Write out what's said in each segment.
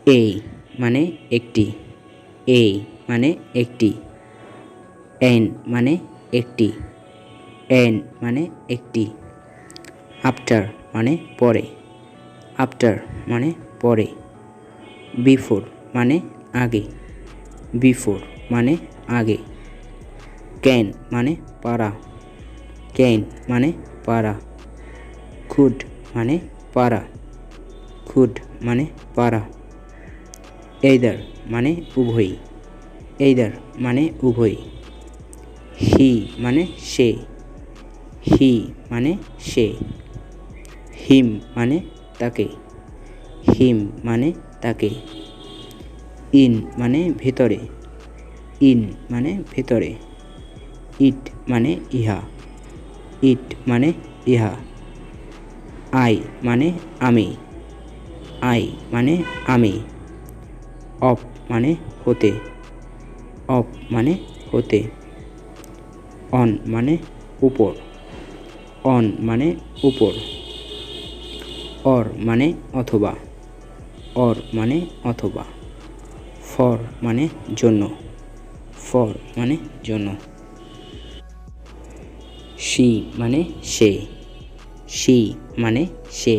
এই মানে একটি, এই মানে একটি, এন মানে একটি, এন মানে একটি, আফটার মানে পরে, আফটার মানে পরে, বিফোর মানে আগে, বিফোর মানে আগে, ক্যান মানে পারা, ক্যান মানে পারা, খুড মানে পারা, খুড মানে পারা, এইদার মানে উভয়ই, এইদার মানে উভয়ই, হি মানে সে, হি মানে সে, হিম মানে তাকে, হিম মানে তাকে, ইন মানে ভেতরে, ইন মানে ভেতরে, ইট মানে ইহা, ইট মানে ইহা, আই মানে আমি, আই মানে আমি, অফ মানে হতে, অফ মানে হতে, অন মানে উপর, অন মানে উপর, অর মানে অথবা, অর মানে অথবা, ফর মানে জন্য, ফর মানে জন্য, সি মানে সে, সি মানে সে,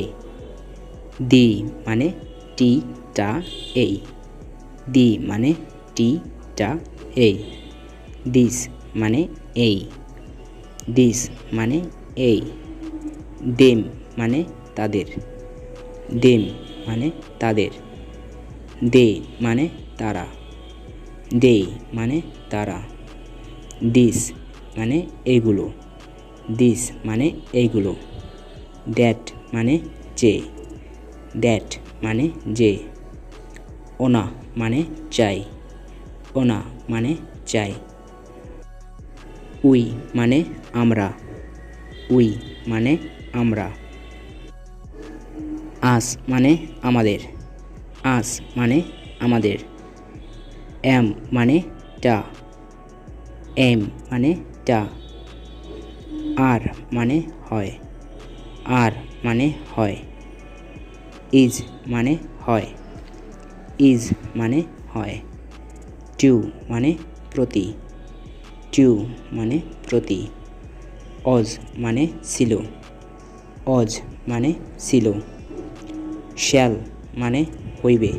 দি মানে টি টা এই, দি মানে টি টা এই, দিস মানে এই, দিস মানে এই, দেম মানে তাদের, দেম মানে তাদের, দে মানে তারা, দে মানে তারা, দিস মানে এইগুলো, দিস মানে এইগুলো, দ্যাট মানে যে, দ্যাট মানে যে, ওনা মানে চাই, ওনা মানে চাই, উই মানে আমরা, উই মানে আমরা, আস মানে আমাদের, আস মানে আমাদের, এম মানে টা, এম মানে টা, আর মানে হয়, আর মানে হয়, ইজ মানে হয়, ইজ মানে হয়, টু মানে প্রতি, টু মানে প্রতি, অজ মানে ছিল, অজ মানে ছিল, শ্যাল মানে হইবে,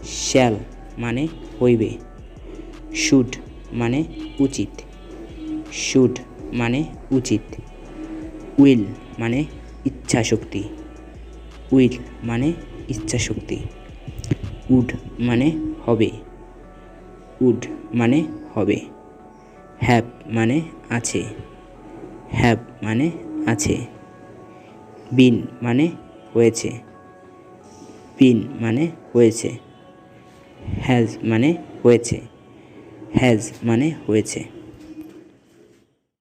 শ্যাল মানে হইবে, শুড মানে উচিত, শুড মানে উচিত, উইল মানে ইচ্ছাশক্তি, উইল মানে ইচ্ছাশক্তি, উড মানে হবে, উড মানে হবে, হ্যাভ মানে আছে, হ্যাভ মানে আছে, বিন মানে হয়েছে, বিন মানে হয়েছে, হ্যাজ মানে হয়েছে, হ্যাজ মানে হয়েছে।